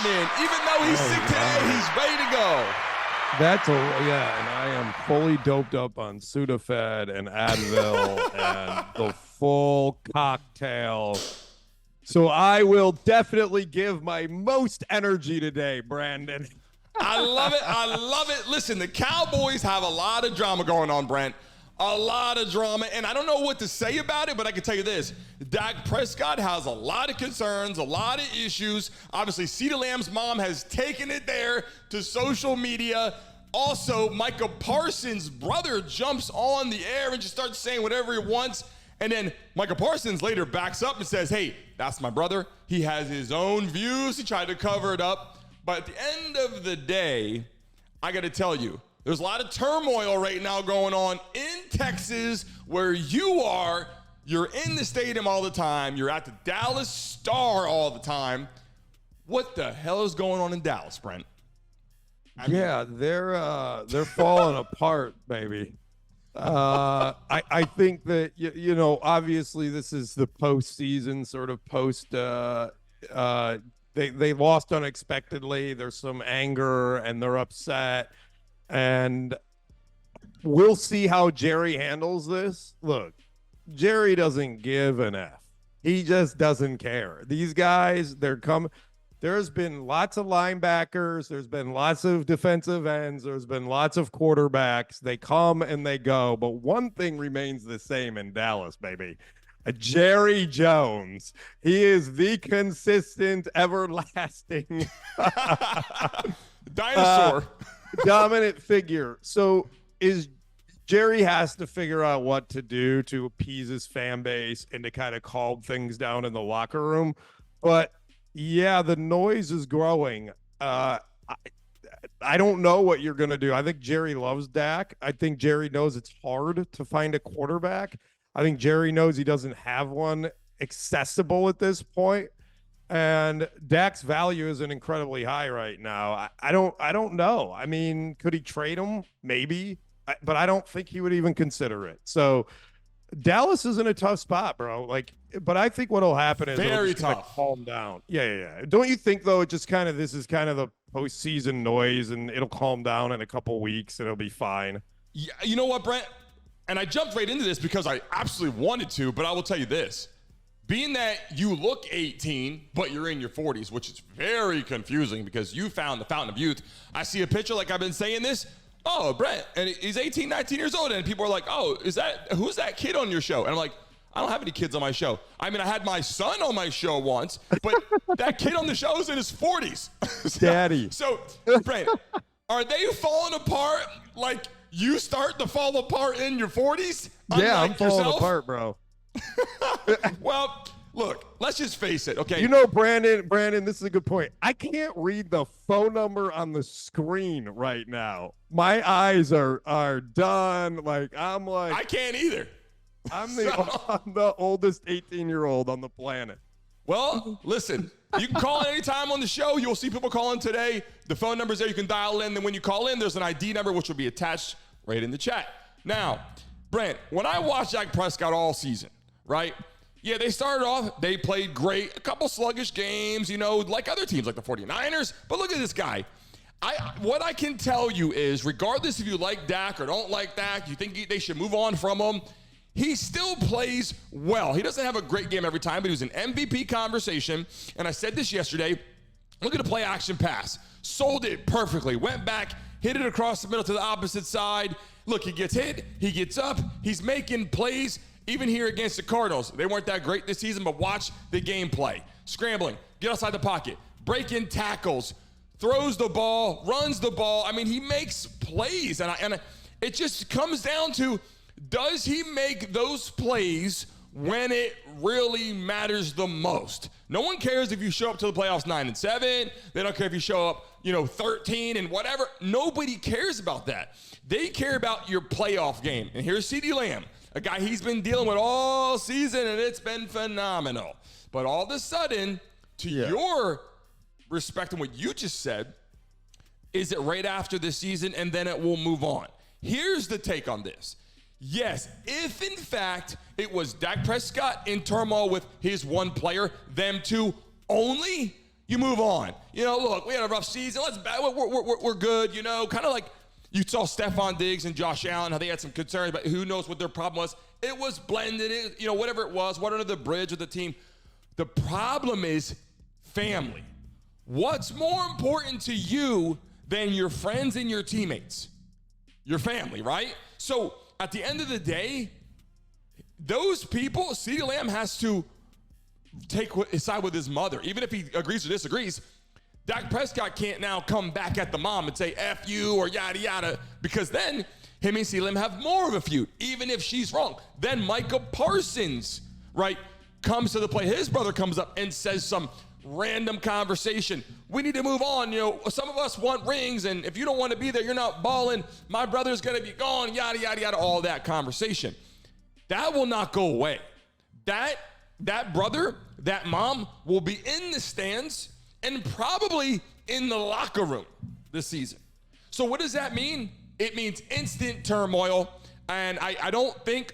in. Even though he's sick today, he's ready to go. And I am fully doped up on Sudafed and Advil and the full cocktail. So I will definitely give my most energy today, Brandon. I love it. I love it. Listen, the Cowboys have a lot of drama going on, Brent. A lot of drama, and I don't know what to say about it, but I can tell you this. Dak Prescott has a lot of concerns, a lot of issues. Obviously, CeeDee Lamb's mom has taken it there to social media. Also, Micah Parsons' brother jumps on the air and just starts saying whatever he wants. And then Micah Parsons later backs up and says, hey, that's my brother. He has his own views. He tried to cover it up. But at the end of the day, I got to tell you, there's a lot of turmoil right now going on in Texas where you are. You're in the stadium all the time. You're at the Dallas Star all the time. What the hell is going on in Dallas, Brent? They're falling apart, baby. I think that, you know, obviously this is the postseason sort of they lost unexpectedly. There's some anger and they're upset. And we'll see how Jerry handles this. Look, Jerry doesn't give an F. He just doesn't care. These guys, they're coming. There's been lots of linebackers. There's been lots of defensive ends. There's been lots of quarterbacks. They come and they go. But one thing remains the same in Dallas, baby. Jerry Jones. He is the consistent, everlasting dinosaur. Dominant figure. So Jerry has to figure out what to do to appease his fan base and to kind of calm things down in the locker room. But yeah, the noise is growing. I don't know what you're going to do. I think Jerry loves Dak. I think Jerry knows it's hard to find a quarterback. I think Jerry knows he doesn't have one accessible at this point. And Dak's value isn't incredibly high right now. I don't know. I mean, could he trade him? Maybe. But I don't think he would even consider it. So Dallas is in a tough spot, bro. But I think what'll happen is very tough. Calm down. Yeah. Don't you think though? It just this is kind of the postseason noise, and it'll calm down in a couple weeks, and it'll be fine. Yeah, you know what, Brent? And I jumped right into this because I absolutely wanted to. But I will tell you this: being that you look 18, but you're in your 40s, which is very confusing because you found the fountain of youth. I see a picture like I've been saying this. Oh, Brent, and he's 18, 19 years old, and people are like, oh, who's that kid on your show? And I'm like, I don't have any kids on my show. I mean, I had my son on my show once, but that kid on the show is in his 40s. Daddy. So, Brent, are they falling apart like you start to fall apart in your 40s? Yeah, I'm falling apart, bro. Well, look, let's just face it, okay? You know, Brandon, this is a good point. I can't read the phone number on the screen right now. My eyes are done. I can't either. I'm the oldest 18-year-old on the planet. Well, listen, you can call in anytime on the show. You'll see people calling today. The phone number's there. You can dial in. Then when you call in, there's an ID number, which will be attached right in the chat. Now, Brent, when I watched Dak Prescott all season, right? Yeah, they started off, they played great, a couple sluggish games, you know, like other teams like the 49ers. But look at this guy. What I can tell you is, regardless if you like Dak or don't like Dak, you think they should move on from him, he still plays well. He doesn't have a great game every time, but he was an MVP conversation. And I said this yesterday, look at the play action pass. Sold it perfectly, went back, hit it across the middle to the opposite side. Look, he gets hit, he gets up, he's making plays. Even here against the Cardinals, they weren't that great this season, but watch the gameplay. Scrambling, get outside the pocket, breaking tackles, throws the ball, runs the ball. I mean, he makes plays, and it just comes down to, does he make those plays when it really matters the most? No one cares if you show up to the playoffs 9-7. They don't care if you show up, 13 and whatever. Nobody cares about that. They care about your playoff game. And here's CeeDee Lamb, a guy he's been dealing with all season, and it's been phenomenal. But all of a sudden, your respect and what you just said, is it right after the season and then it will move on? Here's the take on this. Yes, if in fact it was Dak Prescott in turmoil with his one player, them two only, You move on. Look, we had a rough season. We're good. Kind of like you saw Stephon Diggs and Josh Allen, how they had some concerns, but who knows what their problem was. It was blended, whatever it was, water under the bridge with the team. The problem is family. What's more important to you than your friends and your teammates? Your family, right? So at the end of the day, those people, CeeDee Lamb has to take his side with his mother. Even if he agrees or disagrees, Dak Prescott can't now come back at the mom and say, F you or yada, yada, because then him and CeeDee Lamb have more of a feud, even if she's wrong. Then Micah Parsons, right, comes to the play. His brother comes up and says some random conversation. We need to move on. Some of us want rings, and if you don't want to be there, you're not balling. My brother's going to be gone, yada, yada, yada, all that conversation. That will not go away. That brother, that mom will be in the stands and probably in the locker room this season. So what does that mean? It means instant turmoil, and I don't think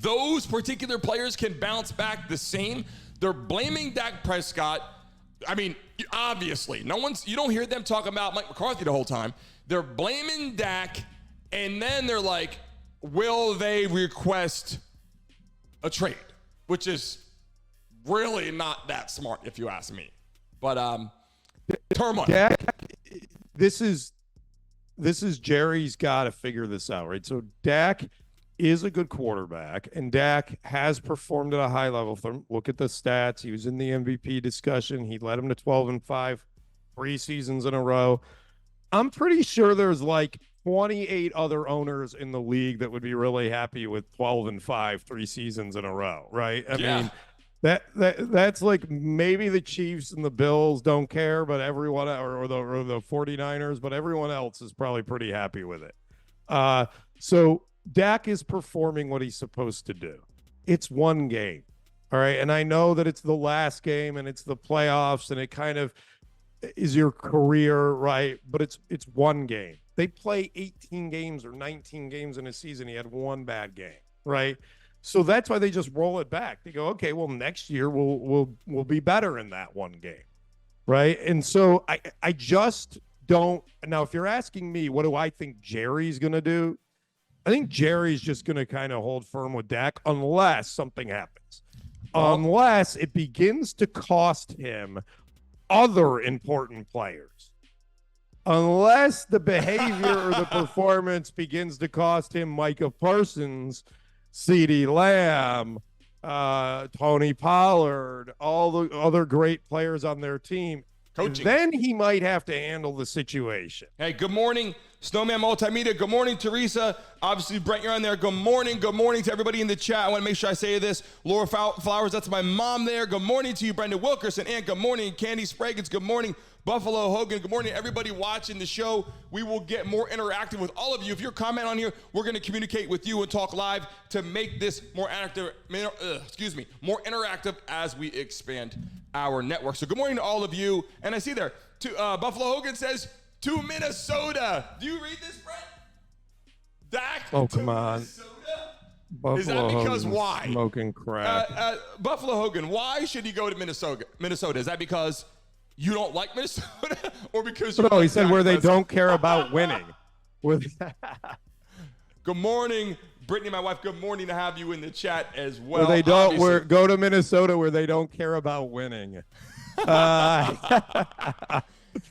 those particular players can bounce back the same. They're blaming Dak Prescott. I mean, obviously, you don't hear them talking about Mike McCarthy the whole time. They're blaming Dak, and then they're like, will they request a trade? Which is really not that smart, if you ask me. But turmoil. Dak, this is Jerry's got to figure this out, right? So Dak is a good quarterback, and Dak has performed at a high level. Look at the stats. He was in the MVP discussion. He led him to 12-5, 3 seasons in a row. I'm pretty sure there's like 28 other owners in the league that would be really happy with 12-5, 3 seasons in a row, right? I mean, that's like maybe the Chiefs and the Bills don't care, but everyone, or the 49ers, but everyone else is probably pretty happy with it. So Dak is performing what he's supposed to do. It's one game, all right? And I know that it's the last game and it's the playoffs and it kind of is your career, right? But it's one game. They play 18 games or 19 games in a season. He had one bad game, right? So that's why they just roll it back. They go, okay, well, next year we'll be better in that one game, right? And so I just don't. Now, if you're asking me, what do I think Jerry's going to do? I think Jerry's just going to kind of hold firm with Dak unless something happens. Unless it begins to cost him other important players. Unless the behavior or the performance begins to cost him Micah Parsons, CeeDee Lamb, Tony Pollard, all the other great players on their team, coaching. Then he might have to handle the situation. Hey, good morning, Snowman Multimedia. Good morning, Teresa. Obviously, Brent, you're on there. Good morning. Good morning to everybody in the chat. I want to make sure I say this. Laura Flowers, that's my mom there. Good morning to you, Brenda Wilkerson. And good morning, Candy Spraggins. Good morning, Buffalo Hogan. Good morning, everybody watching the show. We will get more interactive with all of you. If you're commenting on here, we're going to communicate with you and talk live to make this more more interactive as we expand our network. So good morning to all of you. And I see there, Buffalo Hogan says, to Minnesota. Do you read this, Brett? Dak come on. Minnesota? Buffalo Is that because Hogan's why? Smoking crack. Buffalo Hogan, why should he go to Minnesota? Is that because you don't like Minnesota? Or because no, he said where they don't care about winning. Good morning, Brittany, my wife. Good morning to have you in the chat as well. Where they don't go to Minnesota where they don't care about winning.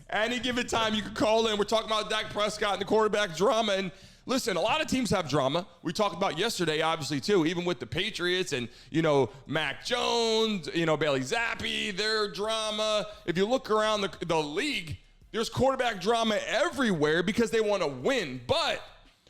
Any given time, you can call in. We're talking about Dak Prescott and the quarterback drama. And listen, a lot of teams have drama. We talked about yesterday, obviously, too, even with the Patriots and, Mac Jones, Bailey Zappi, their drama. If you look around the league, there's quarterback drama everywhere because they want to win. But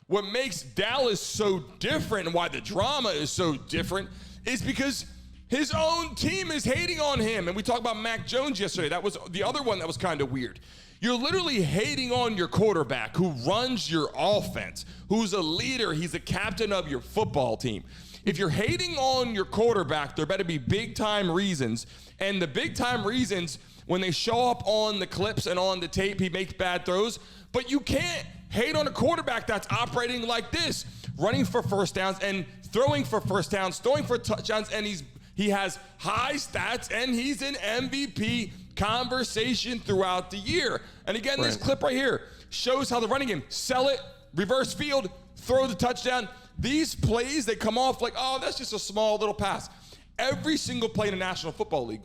what makes Dallas so different and why the drama is so different is because his own team is hating on him. And we talked about Mac Jones yesterday. That was the other one that was kind of weird. You're literally hating on your quarterback who runs your offense, who's a leader. He's a captain of your football team. If you're hating on your quarterback, there better be big-time reasons. And the big-time reasons, when they show up on the clips and on the tape, he makes bad throws. But you can't hate on a quarterback that's operating like this, running for first downs and throwing for first downs, throwing for touchdowns, and he has high stats, and he's an MVP conversation throughout the year. And again, this clip right here shows how the running game, sell it, reverse field, throw the touchdown. These plays, they come off like, oh, that's just a small little pass. Every single play in the National Football League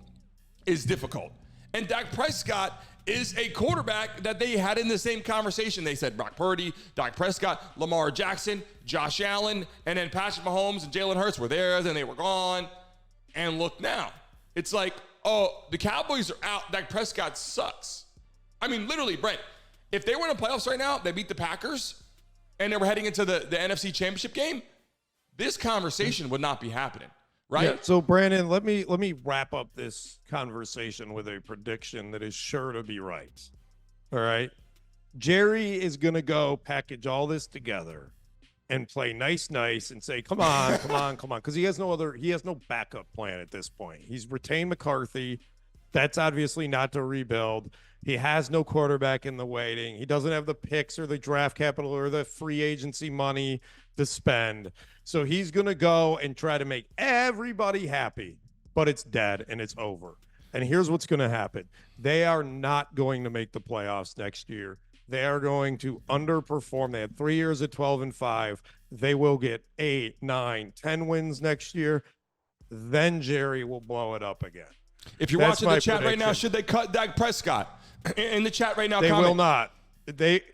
is difficult. And Dak Prescott is a quarterback that they had in the same conversation. They said Brock Purdy, Dak Prescott, Lamar Jackson, Josh Allen, and then Patrick Mahomes and Jalen Hurts were there, then they were gone. And look now. It's like, oh, the Cowboys are out. Dak Prescott sucks. I mean, literally, Brent, if they were in the playoffs right now, they beat the Packers, and they were heading into the NFC Championship game, this conversation would not be happening. Right. Yeah, so Brandon, let me wrap up this conversation with a prediction that is sure to be right. All right. Jerry is going to go package all this together and play nice and say, come on. Because he has no backup plan at this point. He's retained McCarthy. That's obviously not to rebuild. He has no quarterback in the waiting. He doesn't have the picks or the draft capital or the free agency money to spend. So he's going to go and try to make everybody happy, but it's dead and it's over. And here's what's going to happen. They are not going to make the playoffs next year. They are going to underperform. They had 3 years at 12-5. They will get 8, 9, 10 wins next year. Then Jerry will blow it up again. If you're watching the chat right now, should they cut Dak Prescott? In the chat right now, they will not.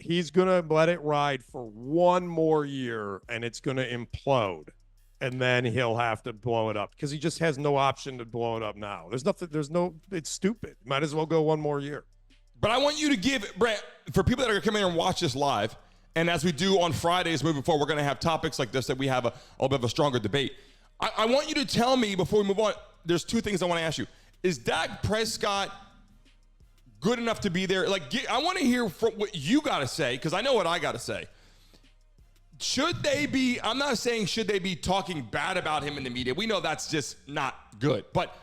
He's going to let it ride for one more year, and it's going to implode. And then he'll have to blow it up because he just has no option to blow it up now. It's stupid. Might as well go one more year. But I want you to give, Brent, for people that are coming here and watch this live, and as we do on Fridays moving forward, we're going to have topics like this that we have a little bit of a stronger debate. I want you to tell me before we move on, there's two things I want to ask you. Is Dak Prescott good enough to be there? Like, I want to hear from what you got to say, because I know what I got to say. Should they be, I'm not saying should they be talking bad about him in the media. We know that's just not good. But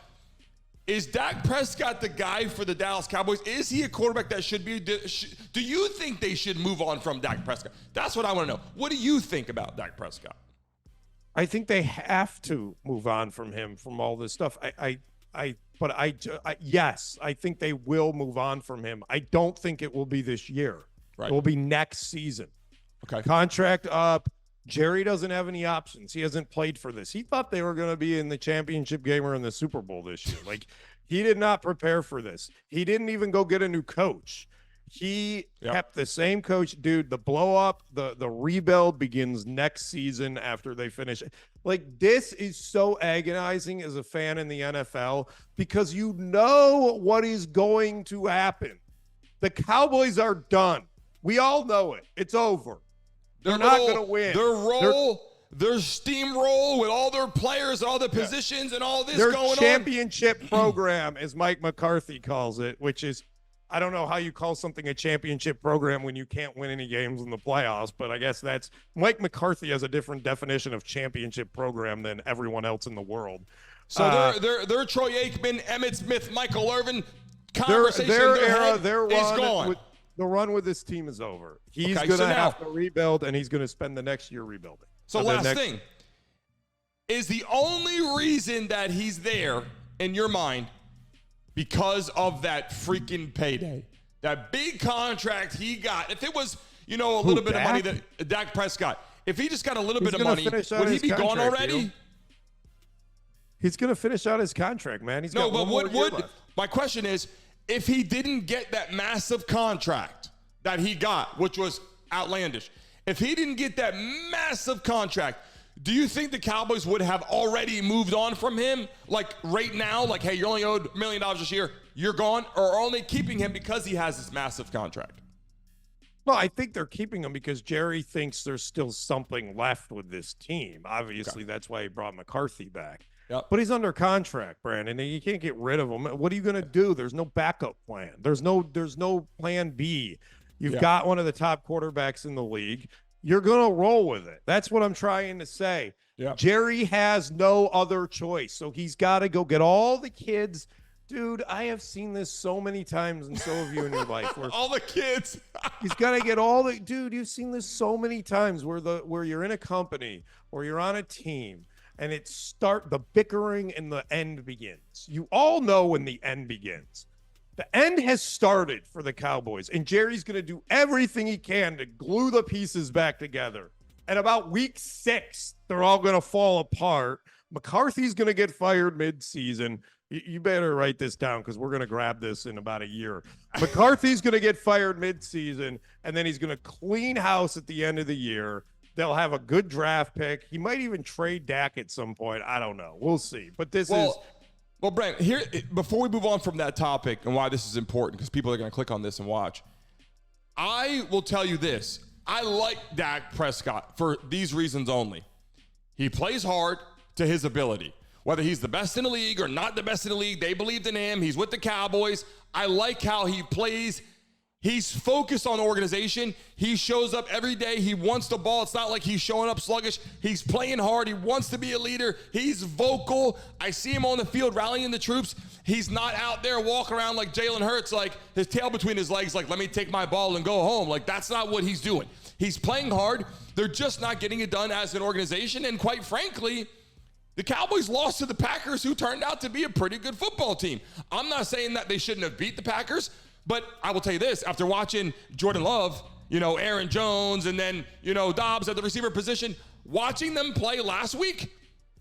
is Dak Prescott the guy for the Dallas Cowboys? Is he a quarterback that should be, do you think they should move on from Dak Prescott? That's what I want to know. What do you think about Dak Prescott? I think they have to move on from him, from all this stuff. Yes, I think they will move on from him. I don't think it will be this year. Right. It will be next season. Okay. Contract up. Jerry doesn't have any options. He hasn't played for this. He thought they were going to be in the championship game or in the Super Bowl this year. Like, he did not prepare for this. He didn't even go get a new coach. He kept the same coach. Dude, the blow up, the rebuild begins next season after they finish. Like, this is so agonizing as a fan in the NFL because you know what is going to happen. The Cowboys are done. We all know it. It's over. They're not going to win. Their steamroll with all their players, all the positions, and all this going on. Their championship program, as Mike McCarthy calls it, which is, I don't know how you call something a championship program when you can't win any games in the playoffs, but I guess that's Mike McCarthy has a different definition of championship program than everyone else in the world. So they're Troy Aikman, Emmitt Smith, Michael Irvin conversation. Their is gone. The run with this team is over. He's going to have to rebuild, and he's going to spend the next year rebuilding. So last thing, is the only reason that he's there in your mind because of that freaking payday, that big contract he got? If it was, a little bit of money that Dak Prescott, if he just got a little bit of money, would he be gone already? He's going to finish out his contract, man. He's got one more year left. My question is, if he didn't get that massive contract that he got, which was outlandish, if he didn't get that massive contract, do you think the Cowboys would have already moved on from him? Like right now, like, hey, you're only owed $1 million this year, you're gone, or only keeping him because he has this massive contract? Well, I think they're keeping him because Jerry thinks there's still something left with this team. Obviously, that's why he brought McCarthy back. Yep. But he's under contract, Brandon, and you can't get rid of him. What are you going to do? There's no backup plan. There's no plan B. You've got one of the top quarterbacks in the league. You're going to roll with it. That's what I'm trying to say. Yep. Jerry has no other choice, so he's got to go get all the kids. Dude, I have seen this so many times, and so have you in your life. Where all the kids. He's got to get all the – dude, you've seen this so many times where you're in a company or you're on a team, and the bickering and the end begins. You all know when the end begins. The end has started for the Cowboys, and Jerry's going to do everything he can to glue the pieces back together. At about week 6, they're all going to fall apart. McCarthy's going to get fired mid-season. You better write this down because we're going to grab this in about a year. McCarthy's going to get fired mid-season, and then he's going to clean house at the end of the year. They'll have a good draft pick. He might even trade Dak at some point. I don't know. We'll see. But Well, Brent, here, before we move on from that topic and why this is important, because people are going to click on this and watch, I will tell you this. I like Dak Prescott for these reasons only. He plays hard to his ability. Whether he's the best in the league or not the best in the league, they believed in him. He's with the Cowboys. I like how he plays. He's focused on the organization. He shows up every day. He wants the ball. It's not like he's showing up sluggish. He's playing hard. He wants to be a leader. He's vocal. I see him on the field rallying the troops. He's not out there walking around like Jalen Hurts, like his tail between his legs, like, let me take my ball and go home. Like, that's not what he's doing. He's playing hard. They're just not getting it done as an organization. And quite frankly, the Cowboys lost to the Packers, who turned out to be a pretty good football team. I'm not saying that they shouldn't have beat the Packers, but I will tell you this, after watching Jordan Love, Aaron Jones, and then, Dobbs at the receiver position, watching them play last week,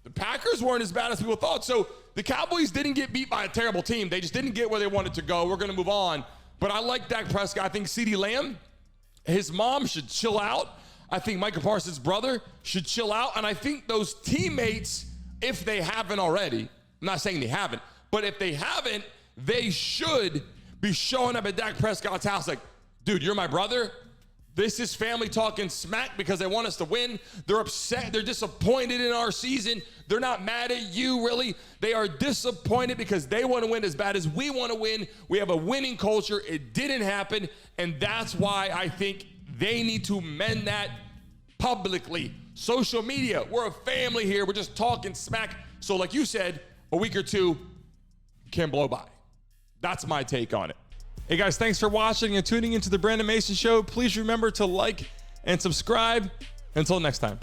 the Packers weren't as bad as people thought. So the Cowboys didn't get beat by a terrible team. They just didn't get where they wanted to go. We're going to move on. But I like Dak Prescott. I think CeeDee Lamb, his mom should chill out. I think Micah Parsons' brother should chill out. And I think those teammates, if they haven't already, I'm not saying they haven't, but if they haven't, they should be showing up at Dak Prescott's house like, dude, you're my brother. This is family talking smack because they want us to win. They're upset. They're disappointed in our season. They're not mad at you, really. They are disappointed because they want to win as bad as we want to win. We have a winning culture. It didn't happen, and that's why I think they need to mend that publicly. Social media, we're a family here. We're just talking smack. So like you said, a week or two can blow by. That's my take on it. Hey guys, thanks for watching and tuning into the Brandon Mason Show. Please remember to like and subscribe. Until next time.